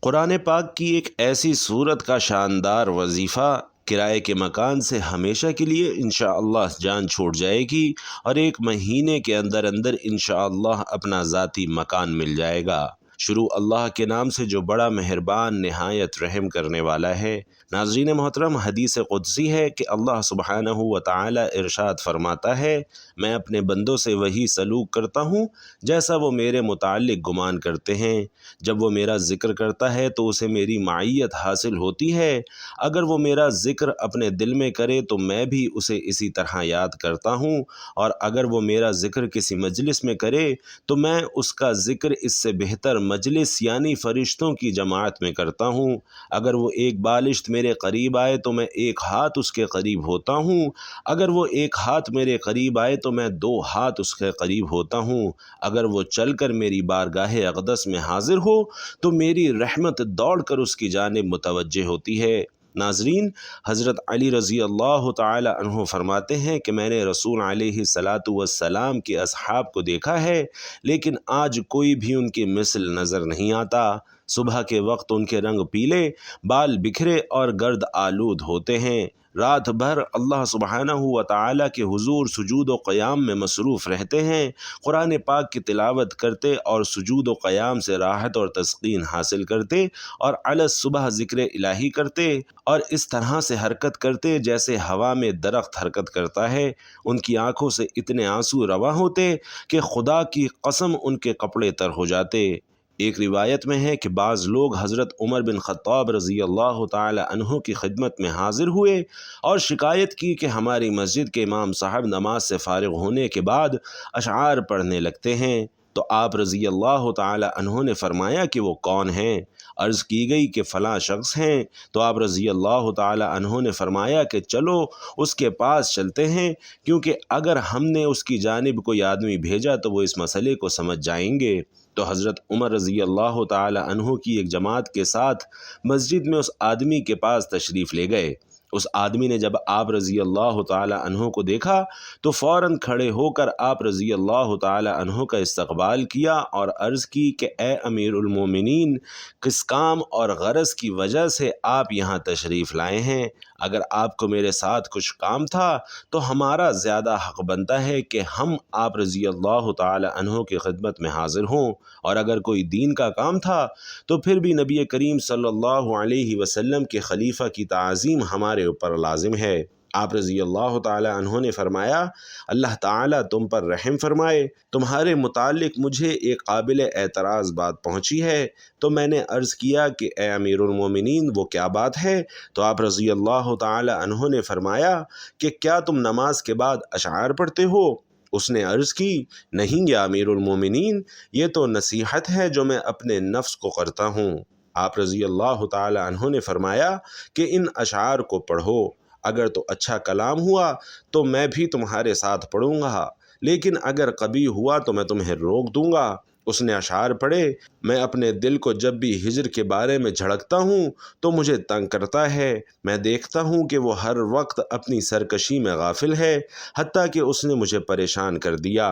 قرآن پاک کی ایک ایسی صورت کا شاندار وظیفہ کرائے کے مکان سے ہمیشہ کے لیے انشاءاللہ جان چھوٹ جائے گی، اور 1 مہینے کے اندر اندر انشاءاللہ اپنا ذاتی مکان مل جائے گا۔ شروع اللہ کے نام سے جو بڑا مہربان نہایت رحم کرنے والا ہے۔ ناظرین محترم، حدیث قدسی ہے کہ اللہ سبحانہ و تعالی ارشاد فرماتا ہے، میں اپنے بندوں سے وہی سلوک کرتا ہوں جیسا وہ میرے متعلق گمان کرتے ہیں۔ جب وہ میرا ذکر کرتا ہے تو اسے میری معیت حاصل ہوتی ہے، اگر وہ میرا ذکر اپنے دل میں کرے تو میں بھی اسے اسی طرح یاد کرتا ہوں، اور اگر وہ میرا ذکر کسی مجلس میں کرے تو میں اس کا ذکر اس سے بہتر مجلس یعنی فرشتوں کی جماعت میں کرتا ہوں۔ اگر وہ ایک بالشت میرے قریب آئے تو میں 1 ہاتھ اس کے قریب ہوتا ہوں، اگر وہ 1 ہاتھ میرے قریب آئے تو میں 2 ہاتھ اس کے قریب ہوتا ہوں، اگر وہ چل کر میری بارگاہ اقدس میں حاضر ہو تو میری رحمت دوڑ کر اس کی جانب متوجہ ہوتی ہے۔ ناظرین، حضرت علی رضی اللہ تعالی عنہ فرماتے ہیں کہ میں نے رسول علیہ الصلاۃ والسلام کے اصحاب کو دیکھا ہے، لیکن آج کوئی بھی ان کی مثل نظر نہیں آتا۔ صبح کے وقت ان کے رنگ پیلے، بال بکھرے اور گرد آلود ہوتے ہیں۔ رات بھر اللہ سبحانہ و تعالی کے حضور سجود و قیام میں مصروف رہتے ہیں، قرآن پاک کی تلاوت کرتے اور سجود و قیام سے راحت اور تسکین حاصل کرتے، اور علی الصبح ذکر الہی کرتے، اور اس طرح سے حرکت کرتے جیسے ہوا میں درخت حرکت کرتا ہے۔ ان کی آنکھوں سے اتنے آنسو رواں ہوتے کہ خدا کی قسم ان کے کپڑے تر ہو جاتے۔ ایک روایت میں ہے کہ بعض لوگ حضرت عمر بن خطاب رضی اللہ تعالی عنہ کی خدمت میں حاضر ہوئے اور شکایت کی کہ ہماری مسجد کے امام صاحب نماز سے فارغ ہونے کے بعد اشعار پڑھنے لگتے ہیں، تو آپ رضی اللہ تعالی عنہ نے فرمایا کہ وہ کون ہیں؟ عرض کی گئی کہ فلاں شخص ہیں، تو آپ رضی اللہ تعالی عنہ نے فرمایا کہ چلو اس کے پاس چلتے ہیں، کیونکہ اگر ہم نے اس کی جانب کوئی آدمی بھیجا تو وہ اس مسئلے کو سمجھ جائیں گے۔ تو حضرت عمر رضی اللہ تعالی عنہ کی ایک جماعت کے ساتھ مسجد میں اس آدمی کے پاس تشریف لے گئے۔ اس آدمی نے جب آپ رضی اللہ تعالی عنہ کو دیکھا تو فوراً کھڑے ہو کر آپ رضی اللہ تعالی عنہ کا استقبال کیا اور عرض کی کہ اے امیر المومنین، کس کام اور غرض کی وجہ سے آپ یہاں تشریف لائے ہیں؟ اگر آپ کو میرے ساتھ کچھ کام تھا تو ہمارا زیادہ حق بنتا ہے کہ ہم آپ رضی اللہ تعالی عنہ کی خدمت میں حاضر ہوں، اور اگر کوئی دین کا کام تھا تو پھر بھی نبی کریم صلی اللہ علیہ وسلم کے خلیفہ کی تعظیم ہمارے اوپر لازم ہے۔ آپ رضی اللہ تعالی عنہ نے فرمایا، اللہ تعالیٰ تم پر رحم فرمائے، تمہارے متعلق مجھے ایک قابل اعتراض بات پہنچی ہے۔ تو میں نے عرض کیا کہ اے امیر المومنین، وہ کیا بات ہے؟ تو آپ رضی اللہ تعالی عنہ نے فرمایا کہ کیا تم نماز کے بعد اشعار پڑھتے ہو؟ اس نے عرض کی، نہیں یا امیر المومنین، یہ تو نصیحت ہے جو میں اپنے نفس کو کرتا ہوں۔ آپ رضی اللہ تعالی عنہ نے فرمایا کہ ان اشعار کو پڑھو، اگر تو اچھا کلام ہوا تو میں بھی تمہارے ساتھ پڑھوں گا، لیکن اگر قبیح ہوا تو میں تمہیں روک دوں گا۔ اس نے اشعار پڑھے، میں اپنے دل کو جب بھی ہجر کے بارے میں جھڑکتا ہوں تو مجھے تنگ کرتا ہے، میں دیکھتا ہوں کہ وہ ہر وقت اپنی سرکشی میں غافل ہے، حتیٰ کہ اس نے مجھے پریشان کر دیا۔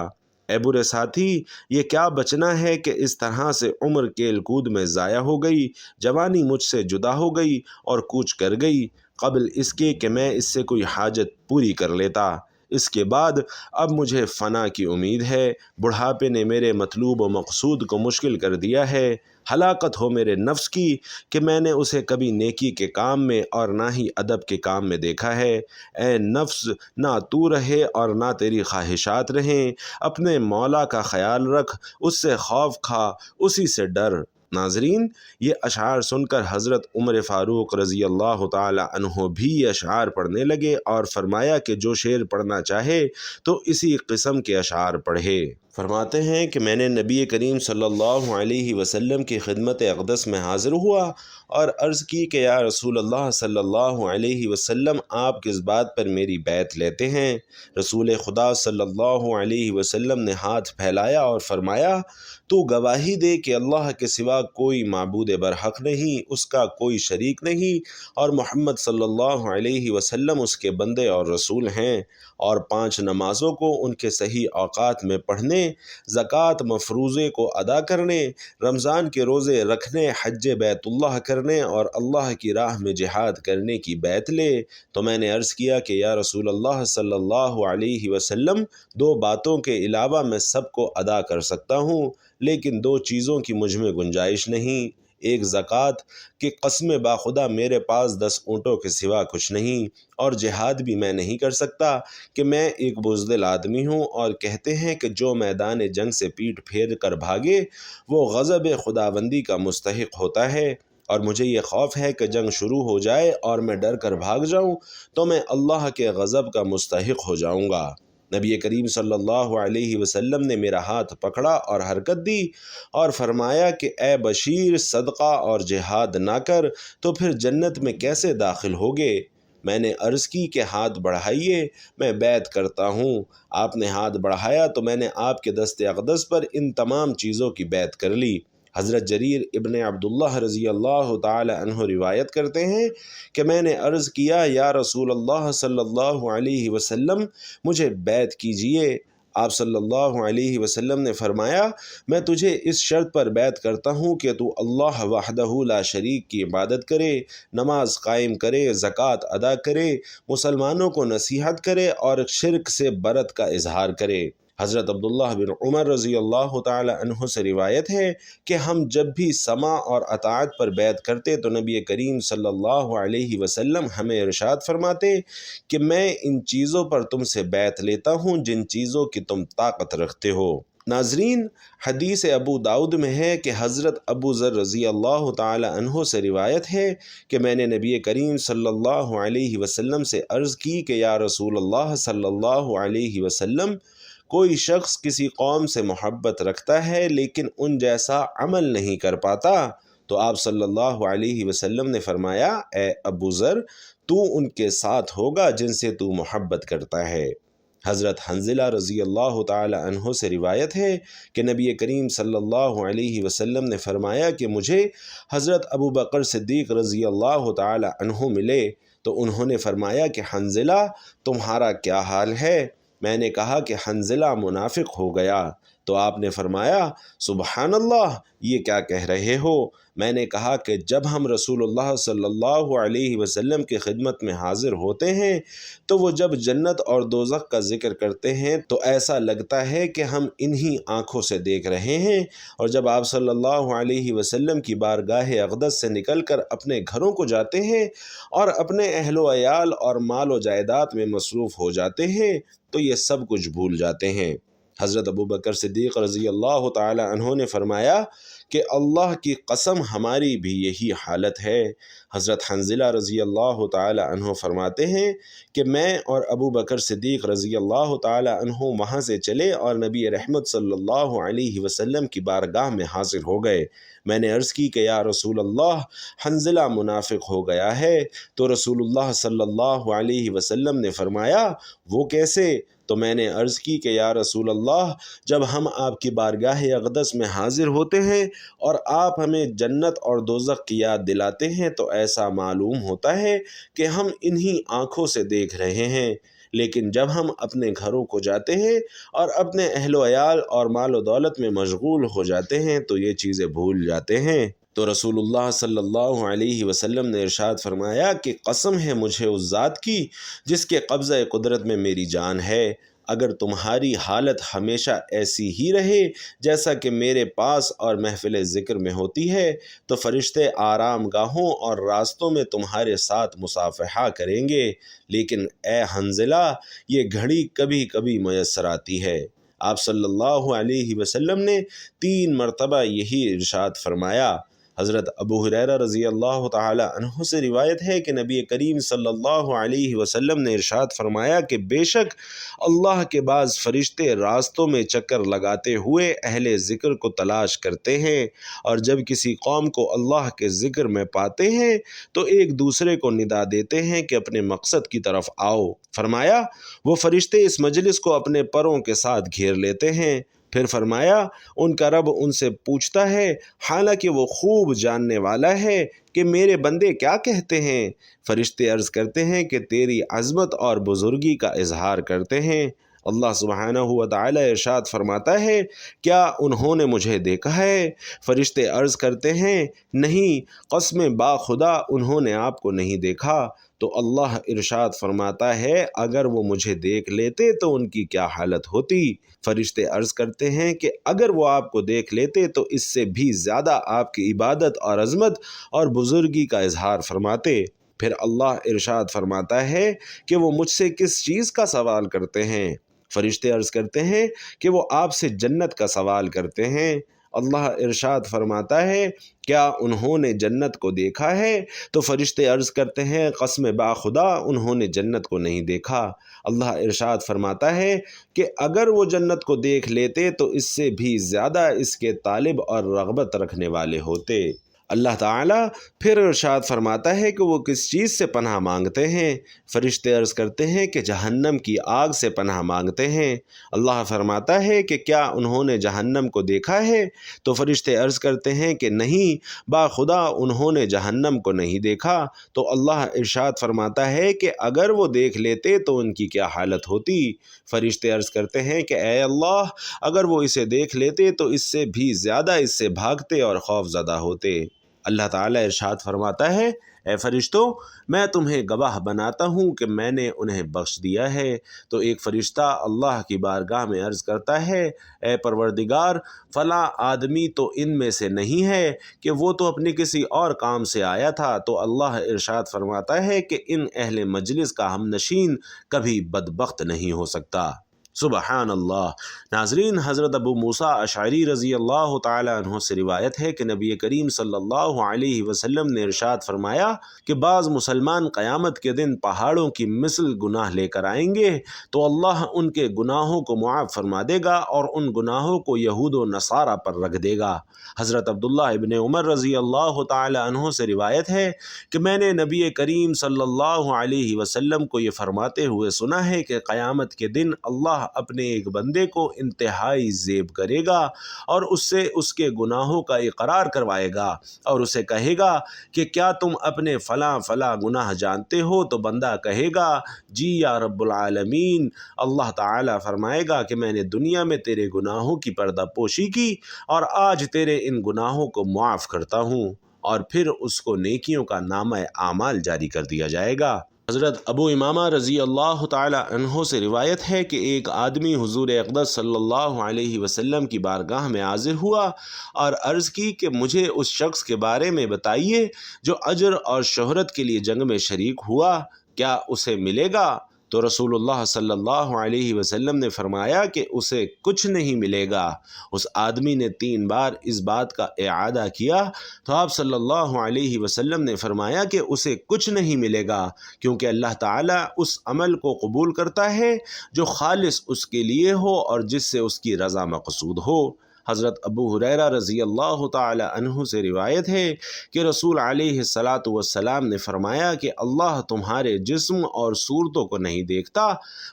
اے برے ساتھی، یہ کیا بچنا ہے کہ اس طرح سے عمر کھیل کود میں ضائع ہو گئی، جوانی مجھ سے جدا ہو گئی اور کوچ کر گئی، قبل اس کے کہ میں اس سے کوئی حاجت پوری کر لیتا۔ اس کے بعد اب مجھے فنا کی امید ہے، بڑھاپے نے میرے مطلوب و مقصود کو مشکل کر دیا ہے۔ ہلاکت ہو میرے نفس کی کہ میں نے اسے کبھی نیکی کے کام میں اور نہ ہی ادب کے کام میں دیکھا ہے۔ اے نفس، نہ تو رہے اور نہ تیری خواہشات رہیں، اپنے مولا کا خیال رکھ، اس سے خوف کھا، اسی سے ڈر۔ ناظرین، یہ اشعار سن کر حضرت عمر فاروق رضی اللہ تعالی عنہ بھی یہ اشعار پڑھنے لگے اور فرمایا کہ جو شعر پڑھنا چاہے تو اسی قسم کے اشعار پڑھے۔ فرماتے ہیں کہ میں نے نبی کریم صلی اللہ علیہ وسلم کی خدمت اقدس میں حاضر ہوا اور عرض کی کہ یا رسول اللہ صلی اللہ علیہ وسلم، آپ کس بات پر میری بیعت لیتے ہیں؟ رسول خدا صلی اللہ علیہ وسلم نے ہاتھ پھیلایا اور فرمایا، تو گواہی دے کہ اللہ کے سوا کوئی معبود برحق نہیں، اس کا کوئی شریک نہیں، اور محمد صلی اللہ علیہ وسلم اس کے بندے اور رسول ہیں، اور 5 نمازوں کو ان کے صحیح اوقات میں پڑھنے زکوٰۃ مفروضے کو ادا کرنے، رمضان کے روزے رکھنے، حج بیت اللہ کرنے اور اللہ کی راہ میں جہاد کرنے کی بیعت لے۔ تو میں نے عرض کیا کہ یا رسول اللہ صلی اللہ علیہ وسلم، 2 باتوں کے علاوہ میں سب کو ادا کر سکتا ہوں، لیکن 2 چیزوں کی مجھ میں گنجائش نہیں۔ ایک زکوٰۃ کہ قسم باخدا میرے پاس 10 اونٹوں کے سوا کچھ نہیں، اور جہاد بھی میں نہیں کر سکتا کہ میں ایک بزدل آدمی ہوں، اور کہتے ہیں کہ جو میدان جنگ سے پیٹھ پھیر کر بھاگے وہ غضب خداوندی کا مستحق ہوتا ہے، اور مجھے یہ خوف ہے کہ جنگ شروع ہو جائے اور میں ڈر کر بھاگ جاؤں تو میں اللہ کے غضب کا مستحق ہو جاؤں گا۔ نبی کریم صلی اللہ علیہ وسلم نے میرا ہاتھ پکڑا اور حرکت دی اور فرمایا کہ اے بشیر، صدقہ اور جہاد نہ کر تو پھر جنت میں کیسے داخل ہوگے؟ میں نے عرض کی کہ ہاتھ بڑھائیے، میں بیعت کرتا ہوں۔ آپ نے ہاتھ بڑھایا تو میں نے آپ کے دست اقدس پر ان تمام چیزوں کی بیعت کر لی۔ حضرت جریر ابن عبداللہ رضی اللہ تعالی عنہ روایت کرتے ہیں کہ میں نے عرض کیا یا رسول اللہ صلی اللہ علیہ وسلم، مجھے بیعت کیجیے۔ آپ صلی اللہ علیہ وسلم نے فرمایا میں تجھے اس شرط پر بیعت کرتا ہوں کہ تو اللہ وحدہ لا شریک کی عبادت کرے، نماز قائم کرے، زکوٰۃ ادا کرے، مسلمانوں کو نصیحت کرے اور شرک سے برت کا اظہار کرے۔ حضرت عبداللہ بن عمر رضی اللہ تعالی عنہ سے روایت ہے کہ ہم جب بھی سماع اور اطاعت پر بیعت کرتے تو نبی کریم صلی اللہ علیہ وسلم ہمیں ارشاد فرماتے کہ میں ان چیزوں پر تم سے بیعت لیتا ہوں جن چیزوں کی تم طاقت رکھتے ہو۔ ناظرین، حدیث ابو داؤد میں ہے کہ حضرت ابو ذر رضی اللہ تعالی عنہ سے روایت ہے کہ میں نے نبی کریم صلی اللہ علیہ وسلم سے عرض کی کہ یا رسول اللہ صلی اللہ علیہ وسلم، کوئی شخص کسی قوم سے محبت رکھتا ہے لیکن ان جیسا عمل نہیں کر پاتا، تو آپ صلی اللہ علیہ وسلم نے فرمایا اے ابو ذر، تو ان کے ساتھ ہوگا جن سے تو محبت کرتا ہے۔ حضرت حنظلہ رضی اللہ تعالی عنہ سے روایت ہے کہ نبی کریم صلی اللہ علیہ وسلم نے فرمایا کہ مجھے حضرت ابو بکر صدیق رضی اللہ تعالی عنہ ملے تو انہوں نے فرمایا کہ حنظلہ، تمہارا کیا حال ہے؟ میں نے کہا کہ حنظلہ منافق ہو گیا، تو آپ نے فرمایا سبحان اللہ، یہ کیا کہہ رہے ہو؟ میں نے کہا کہ جب ہم رسول اللہ صلی اللہ علیہ وسلم کی خدمت میں حاضر ہوتے ہیں تو وہ جب جنت اور دوزخ کا ذکر کرتے ہیں تو ایسا لگتا ہے کہ ہم انہی آنکھوں سے دیکھ رہے ہیں، اور جب آپ صلی اللہ علیہ وسلم کی بارگاہ اقدس سے نکل کر اپنے گھروں کو جاتے ہیں اور اپنے اہل و عیال اور مال و جائیداد میں مصروف ہو جاتے ہیں تو یہ سب کچھ بھول جاتے ہیں۔ حضرت ابو بکر صدیق رضی اللہ تعالی عنہ نے فرمایا کہ اللہ کی قسم ہماری بھی یہی حالت ہے۔ حضرت حنظلہ رضی اللہ تعالی عنہ فرماتے ہیں کہ میں اور ابو بکر صدیق رضی اللہ تعالی عنہ وہاں سے چلے اور نبی رحمت صلی اللہ علیہ وسلم کی بارگاہ میں حاضر ہو گئے۔ میں نے عرض کی کہ یا رسول اللہ، حنظلہ منافق ہو گیا ہے، تو رسول اللہ صلی اللہ علیہ وسلم نے فرمایا وہ کیسے؟ تو میں نے عرض کی کہ یا رسول اللہ، جب ہم آپ کی بارگاہ اقدس میں حاضر ہوتے ہیں اور آپ ہمیں جنت اور دوزخ کی یاد دلاتے ہیں تو ایسا معلوم ہوتا ہے کہ ہم انہی آنکھوں سے دیکھ رہے ہیں، لیکن جب ہم اپنے گھروں کو جاتے ہیں اور اپنے اہل و عیال اور مال و دولت میں مشغول ہو جاتے ہیں تو یہ چیزیں بھول جاتے ہیں۔ تو رسول اللہ صلی اللہ علیہ وسلم نے ارشاد فرمایا کہ قسم ہے مجھے اس ذات کی جس کے قبضہ قدرت میں میری جان ہے، اگر تمہاری حالت ہمیشہ ایسی ہی رہے جیسا کہ میرے پاس اور محفل ذکر میں ہوتی ہے تو فرشتے آرام گاہوں اور راستوں میں تمہارے ساتھ مصافحہ کریں گے، لیکن اے حنظلہ، یہ گھڑی کبھی کبھی میسر آتی ہے۔ آپ صلی اللہ علیہ وسلم نے 3 مرتبہ یہی ارشاد فرمایا۔ حضرت ابو ہریرہ رضی اللہ تعالی عنہ سے روایت ہے کہ نبی کریم صلی اللہ علیہ وسلم نے ارشاد فرمایا کہ بے شک اللہ کے بعض فرشتے راستوں میں چکر لگاتے ہوئے اہل ذکر کو تلاش کرتے ہیں، اور جب کسی قوم کو اللہ کے ذکر میں پاتے ہیں تو ایک دوسرے کو ندا دیتے ہیں کہ اپنے مقصد کی طرف آؤ۔ فرمایا وہ فرشتے اس مجلس کو اپنے پروں کے ساتھ گھیر لیتے ہیں۔ پھر فرمایا ان کا رب ان سے پوچھتا ہے، حالانکہ وہ خوب جاننے والا ہے کہ میرے بندے کیا کہتے ہیں؟ فرشتے عرض کرتے ہیں کہ تیری عظمت اور بزرگی کا اظہار کرتے ہیں۔ اللہ سبحانہ و تعالی ارشاد فرماتا ہے کیا انہوں نے مجھے دیکھا ہے؟ فرشتے عرض کرتے ہیں نہیں، قسم با خدا انہوں نے آپ کو نہیں دیکھا۔ تو اللہ ارشاد فرماتا ہے اگر وہ مجھے دیکھ لیتے تو ان کی کیا حالت ہوتی؟ فرشتے عرض کرتے ہیں کہ اگر وہ آپ کو دیکھ لیتے تو اس سے بھی زیادہ آپ کی عبادت اور عظمت اور بزرگی کا اظہار فرماتے۔ پھر اللہ ارشاد فرماتا ہے کہ وہ مجھ سے کس چیز کا سوال کرتے ہیں؟ فرشتے عرض کرتے ہیں کہ وہ آپ سے جنت کا سوال کرتے ہیں۔ اللہ ارشاد فرماتا ہے کیا انہوں نے جنت کو دیکھا ہے؟ تو فرشتے عرض کرتے ہیں قسم با خدا انہوں نے جنت کو نہیں دیکھا۔ اللہ ارشاد فرماتا ہے کہ اگر وہ جنت کو دیکھ لیتے تو اس سے بھی زیادہ اس کے طالب اور رغبت رکھنے والے ہوتے۔ اللہ تعالیٰ پھر ارشاد فرماتا ہے کہ وہ کس چیز سے پناہ مانگتے ہیں؟ فرشتے عرض کرتے ہیں کہ جہنم کی آگ سے پناہ مانگتے ہیں۔ اللہ فرماتا ہے کہ کیا انہوں نے جہنم کو دیکھا ہے؟ تو فرشتے عرض کرتے ہیں کہ نہیں، با خدا انہوں نے جہنم کو نہیں دیکھا۔ تو اللہ ارشاد فرماتا ہے کہ اگر وہ دیکھ لیتے تو ان کی کیا حالت ہوتی؟ فرشتے عرض کرتے ہیں کہ اے اللہ اگر وہ اسے دیکھ لیتے تو اس سے بھی زیادہ اس سے بھاگتے اور خوف زدہ ہوتے۔ اللہ تعالیٰ ارشاد فرماتا ہے اے فرشتوں میں تمہیں گواہ بناتا ہوں کہ میں نے انہیں بخش دیا ہے۔ تو ایک فرشتہ اللہ کی بارگاہ میں عرض کرتا ہے اے پروردگار فلاں آدمی تو ان میں سے نہیں ہے کہ وہ تو اپنے کسی اور کام سے آیا تھا۔ تو اللہ ارشاد فرماتا ہے کہ ان اہل مجلس کا ہم نشین کبھی بدبخت نہیں ہو سکتا۔ سبحان اللہ۔ ناظرین، حضرت ابو موسیٰ اشعری رضی اللہ تعالی عنہ سے روایت ہے کہ نبی کریم صلی اللہ علیہ وسلم نے ارشاد فرمایا کہ بعض مسلمان قیامت کے دن پہاڑوں کی مثل گناہ لے کر آئیں گے تو اللہ ان کے گناہوں کو معاف فرما دے گا اور ان گناہوں کو یہود و نصارہ پر رکھ دے گا۔ حضرت عبداللہ ابن عمر رضی اللہ تعالی عنہ سے روایت ہے کہ میں نے نبی کریم صلی اللہ علیہ وسلم کو یہ فرماتے ہوئے سنا ہے کہ قیامت کے دن اللہ اپنے ایک بندے کو انتہائی زیب کرے گا اور اس سے اس کے گناہوں کا اقرار کروائے گا اور اسے کہے گا کہ کیا تم اپنے فلاں فلاں گناہ جانتے ہو؟ تو بندہ کہے گا جی یا رب العالمین۔ اللہ تعالیٰ فرمائے گا کہ میں نے دنیا میں تیرے گناہوں کی پردہ پوشی کی اور آج تیرے ان گناہوں کو معاف کرتا ہوں، اور پھر اس کو نیکیوں کا نامہ اعمال جاری کر دیا جائے گا۔ حضرت ابو امامہ رضی اللہ تعالی عنہ سے روایت ہے کہ ایک آدمی حضور اقدس صلی اللہ علیہ وسلم کی بارگاہ میں حاضر ہوا اور عرض کی کہ مجھے اس شخص کے بارے میں بتائیے جو اجر اور شہرت کے لیے جنگ میں شریک ہوا، کیا اسے ملے گا؟ تو رسول اللہ صلی اللہ علیہ وسلم نے فرمایا کہ اسے کچھ نہیں ملے گا۔ اس آدمی نے 3 بار اس بات کا اعادہ کیا تو آپ صلی اللہ علیہ وسلم نے فرمایا کہ اسے کچھ نہیں ملے گا، کیونکہ اللہ تعالیٰ اس عمل کو قبول کرتا ہے جو خالص اس کے لیے ہو اور جس سے اس کی رضا مقصود ہو۔ حضرت ابو ہریرہ رضی اللہ تعالی عنہ سے روایت ہے کہ رسول علیہ الصلاۃ والسلام نے فرمایا کہ اللہ تمہارے جسم اور صورتوں کو نہیں دیکھتا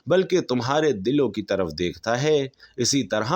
بلکہ تمہارے دلوں کی طرف دیکھتا ہے۔ اسی طرح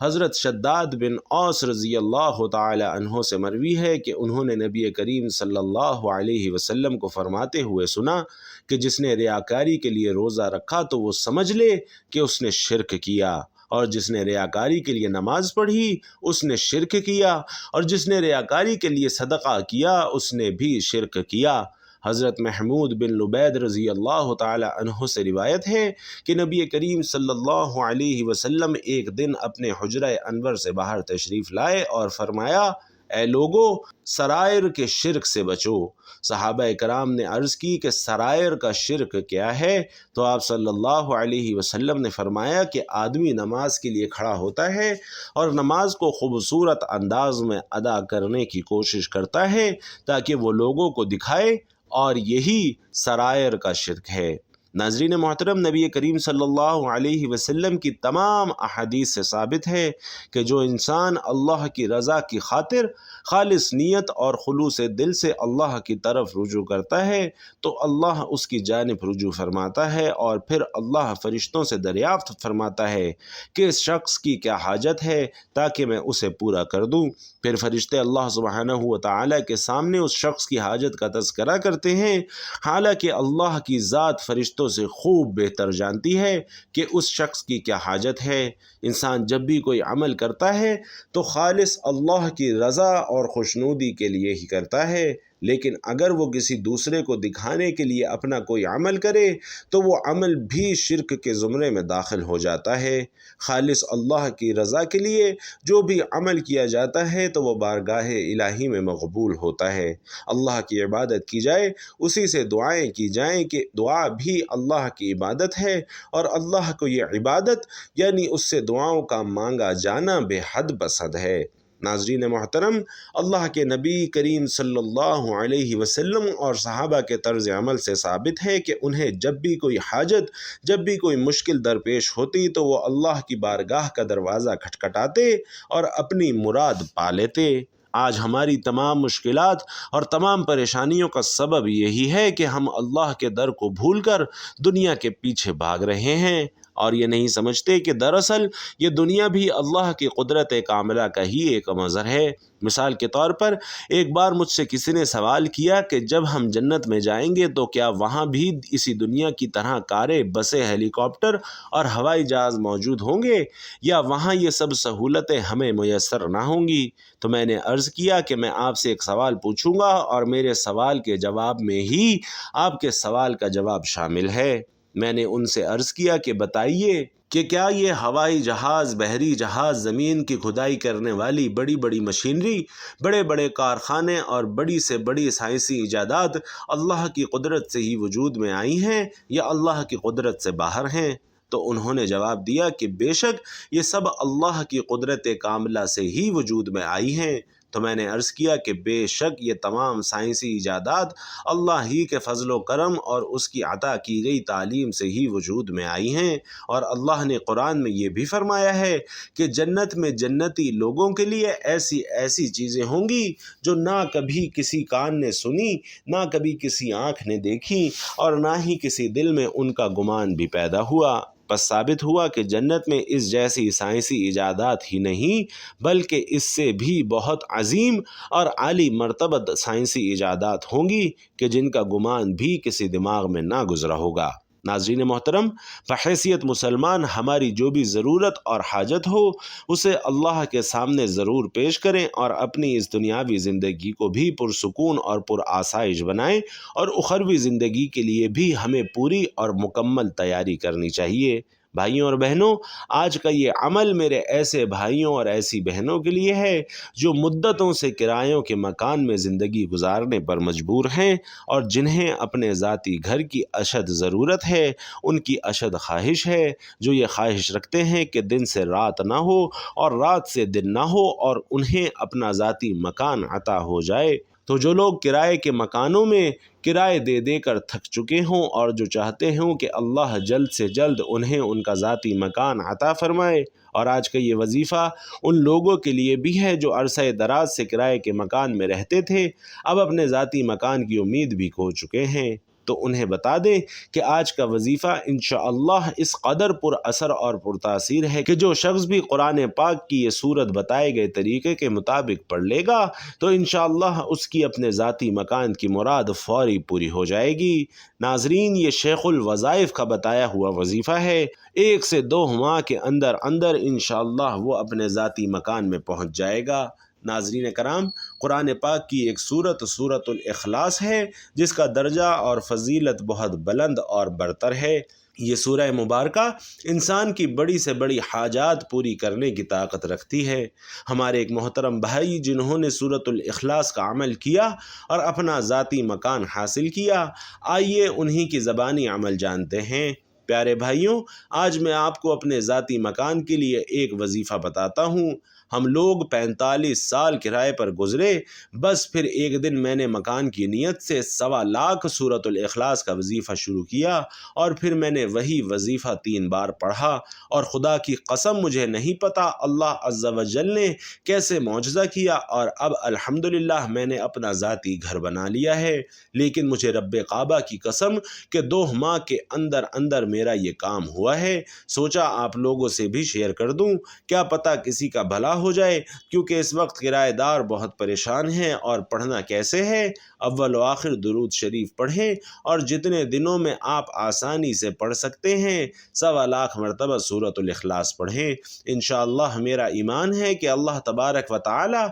حضرت شداد بن اوس رضی اللہ تعالی عنہ سے مروی ہے کہ انہوں نے نبی کریم صلی اللہ علیہ وسلم کو فرماتے ہوئے سنا کہ جس نے ریاکاری کے لیے روزہ رکھا تو وہ سمجھ لے کہ اس نے شرک کیا، اور جس نے ریاکاری کے لیے نماز پڑھی اس نے شرک کیا، اور جس نے ریاکاری کے لیے صدقہ کیا اس نے بھی شرک کیا۔ حضرت محمود بن لبید رضی اللہ تعالی عنہ سے روایت ہے کہ نبی کریم صلی اللہ علیہ وسلم ایک دن اپنے حجرہ انور سے باہر تشریف لائے اور فرمایا اے لوگو سرائر کے شرک سے بچو۔ صحابہ کرام نے عرض کی کہ سرائر کا شرک کیا ہے؟ تو آپ صلی اللہ علیہ وسلم نے فرمایا کہ آدمی نماز کے لیے کھڑا ہوتا ہے اور نماز کو خوبصورت انداز میں ادا کرنے کی کوشش کرتا ہے تاکہ وہ لوگوں کو دکھائے، اور یہی سرائر کا شرک ہے۔ ناظرین محترم، نبی کریم صلی اللہ علیہ وسلم کی تمام احادیث سے ثابت ہے کہ جو انسان اللہ کی رضا کی خاطر خالص نیت اور خلوص دل سے اللہ کی طرف رجوع کرتا ہے تو اللہ اس کی جانب رجوع فرماتا ہے، اور پھر اللہ فرشتوں سے دریافت فرماتا ہے کہ اس شخص کی کیا حاجت ہے تاکہ میں اسے پورا کر دوں۔ پھر فرشتے اللہ سبحانہ و تعالیٰ کے سامنے اس شخص کی حاجت کا تذکرہ کرتے ہیں، حالانکہ اللہ کی ذات فرشتوں سے خوب بہتر جانتی ہے کہ اس شخص کی کیا حاجت ہے۔ انسان جب بھی کوئی عمل کرتا ہے تو خالص اللہ کی رضا اور خوشنودی کے لیے ہی کرتا ہے، لیکن اگر وہ کسی دوسرے کو دکھانے کے لیے اپنا کوئی عمل کرے تو وہ عمل بھی شرک کے زمرے میں داخل ہو جاتا ہے۔ خالص اللہ کی رضا کے لیے جو بھی عمل کیا جاتا ہے تو وہ بارگاہ الہی میں مقبول ہوتا ہے۔ اللہ کی عبادت کی جائے، اسی سے دعائیں کی جائیں کہ دعا بھی اللہ کی عبادت ہے، اور اللہ کو یہ عبادت یعنی اس سے دعاؤں کا مانگا جانا بے حد پسند ہے۔ ناظرین محترم، اللہ کے نبی کریم صلی اللہ علیہ وسلم اور صحابہ کے طرز عمل سے ثابت ہے کہ انہیں جب بھی کوئی حاجت، جب بھی کوئی مشکل درپیش ہوتی تو وہ اللہ کی بارگاہ کا دروازہ کھٹکھٹاتے اور اپنی مراد پا لیتے۔ آج ہماری تمام مشکلات اور تمام پریشانیوں کا سبب یہی ہے کہ ہم اللہ کے در کو بھول کر دنیا کے پیچھے بھاگ رہے ہیں، اور یہ نہیں سمجھتے کہ دراصل یہ دنیا بھی اللہ کی قدرت کاملہ کا ہی ایک مظہر ہے۔ مثال کے طور پر ایک بار مجھ سے کسی نے سوال کیا کہ جب ہم جنت میں جائیں گے تو کیا وہاں بھی اسی دنیا کی طرح کاریں، بسیں، ہیلی کاپٹر اور ہوائی جہاز موجود ہوں گے، یا وہاں یہ سب سہولتیں ہمیں میسر نہ ہوں گی؟ تو میں نے عرض کیا کہ میں آپ سے ایک سوال پوچھوں گا، اور میرے سوال کے جواب میں ہی آپ کے سوال کا جواب شامل ہے۔ میں نے ان سے عرض کیا کہ بتائیے کہ کیا یہ ہوائی جہاز، بحری جہاز، زمین کی کھدائی کرنے والی بڑی بڑی مشینری، بڑے بڑے کارخانے اور بڑی سے بڑی سائنسی ایجادات اللہ کی قدرت سے ہی وجود میں آئی ہیں یا اللہ کی قدرت سے باہر ہیں؟ تو انہوں نے جواب دیا کہ بے شک یہ سب اللہ کی قدرت کاملہ سے ہی وجود میں آئی ہیں۔ تو میں نے عرض کیا کہ بے شک یہ تمام سائنسی ایجادات اللہ ہی کے فضل و کرم اور اس کی عطا کی گئی تعلیم سے ہی وجود میں آئی ہیں، اور اللہ نے قرآن میں یہ بھی فرمایا ہے کہ جنت میں جنتی لوگوں کے لیے ایسی ایسی چیزیں ہوں گی جو نہ کبھی کسی کان نے سنی، نہ کبھی کسی آنکھ نے دیکھی، اور نہ ہی کسی دل میں ان کا گمان بھی پیدا ہوا۔ بس ثابت ہوا کہ جنت میں اس جیسی سائنسی ایجادات ہی نہیں بلکہ اس سے بھی بہت عظیم اور عالی مرتبہ سائنسی ایجادات ہوں گی کہ جن کا گمان بھی کسی دماغ میں نہ گزرا ہوگا۔ ناظرین محترم، بحیثیت مسلمان ہماری جو بھی ضرورت اور حاجت ہو اسے اللہ کے سامنے ضرور پیش کریں، اور اپنی اس دنیاوی زندگی کو بھی پرسکون اور پرآسائش بنائیں، اور اخروی زندگی کے لیے بھی ہمیں پوری اور مکمل تیاری کرنی چاہیے۔ بھائیوں اور بہنوں، آج کا یہ عمل میرے ایسے بھائیوں اور ایسی بہنوں کے لیے ہے جو مدتوں سے کرایوں کے مکان میں زندگی گزارنے پر مجبور ہیں، اور جنہیں اپنے ذاتی گھر کی اشد ضرورت ہے، ان کی اشد خواہش ہے، جو یہ خواہش رکھتے ہیں کہ دن سے رات نہ ہو اور رات سے دن نہ ہو اور انہیں اپنا ذاتی مکان عطا ہو جائے۔ تو جو لوگ کرائے کے مکانوں میں کرائے دے دے کر تھک چکے ہوں اور جو چاہتے ہوں کہ اللہ جلد سے جلد انہیں ان کا ذاتی مکان عطا فرمائے، اور آج کا یہ وظیفہ ان لوگوں کے لیے بھی ہے جو عرصہ دراز سے کرائے کے مکان میں رہتے تھے، اب اپنے ذاتی مکان کی امید بھی کھو چکے ہیں، تو انہیں بتا دیں کہ آج کا وظیفہ انشاءاللہ اس قدر پر اثر اور پر تاثیر ہے کہ جو شخص بھی قرآن پاک کی یہ صورت بتائے گئے طریقے کے مطابق پڑھ لے گا تو انشاءاللہ اس کی اپنے ذاتی مکان کی مراد فوری پوری ہو جائے گی۔ ناظرین، یہ شیخ الوظائف کا بتایا ہوا وظیفہ ہے، 1 سے 2 ماہ کے اندر اندر انشاءاللہ وہ اپنے ذاتی مکان میں پہنچ جائے گا۔ ناظرین کرام، قرآن پاک کی ایک سورت سورۃ الاخلاص ہے جس کا درجہ اور فضیلت بہت بلند اور برتر ہے۔ یہ سورہ مبارکہ انسان کی بڑی سے بڑی حاجات پوری کرنے کی طاقت رکھتی ہے۔ ہمارے ایک محترم بھائی جنہوں نے سورۃ الاخلاص کا عمل کیا اور اپنا ذاتی مکان حاصل کیا، آئیے انہی کی زبانی عمل جانتے ہیں۔ پیارے بھائیوں، آج میں آپ کو اپنے ذاتی مکان کے لیے ایک وظیفہ بتاتا ہوں۔ ہم لوگ 45 سال کرائے پر گزرے، بس پھر ایک دن میں نے مکان کی نیت سے 1.25 لاکھ سورۃ الاخلاص کا وظیفہ شروع کیا، اور پھر میں نے وہی وظیفہ 3 بار پڑھا، اور خدا کی قسم مجھے نہیں پتہ اللہ عز و جل نے کیسے معجزہ کیا، اور اب الحمدللہ میں نے اپنا ذاتی گھر بنا لیا ہے۔ لیکن مجھے رب کعبہ کی قسم کہ 2 ماہ کے اندر اندر میرا یہ کام ہوا ہے، سوچا آپ لوگوں سے بھی شیئر کر دوں، کیا پتہ کسی کا بھلا ہو جائے، کیونکہ اس وقت کرایہ دار بہت پریشان ہیں۔ اور پڑھنا کیسے ہے؟ اول و آخر درود شریف پڑھیں، اور جتنے دنوں میں آپ آسانی سے پڑھ سکتے ہیں 1.25 لاکھ مرتبہ سورۃ الاخلاص پڑھیں۔ انشاءاللہ میرا ایمان ہے کہ اللہ تبارک و تعالی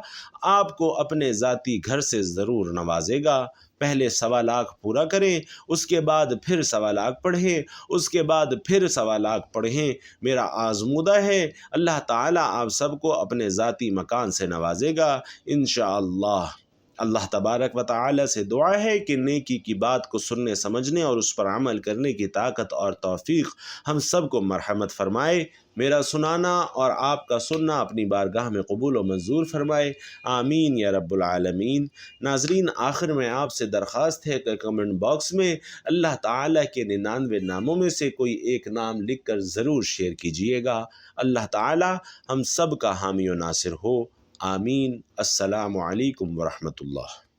آپ کو اپنے ذاتی گھر سے ضرور نوازے گا۔ پہلے 1.25 لاکھ پورا کریں، اس کے بعد پھر 1.25 لاکھ پڑھیں، اس کے بعد پھر 1.25 لاکھ پڑھیں۔ میرا آزمودہ ہے، اللہ تعالیٰ آپ سب کو اپنے ذاتی مکان سے نوازے گا انشاءاللہ۔ اللہ تبارک و تعالی سے دعا ہے کہ نیکی کی بات کو سننے سمجھنے اور اس پر عمل کرنے کی طاقت اور توفیق ہم سب کو مرحمت فرمائے۔ میرا سنانا اور آپ کا سننا اپنی بارگاہ میں قبول و منظور فرمائے، آمین یا رب العالمین۔ ناظرین، آخر میں آپ سے درخواست ہے کہ کمنٹ باکس میں اللہ تعالیٰ کے 99 ناموں میں سے کوئی ایک نام لکھ کر ضرور شیئر کیجیے گا۔ اللہ تعالیٰ ہم سب کا حامی و ناصر ہو، آمین۔ السلام علیکم ورحمۃ اللہ۔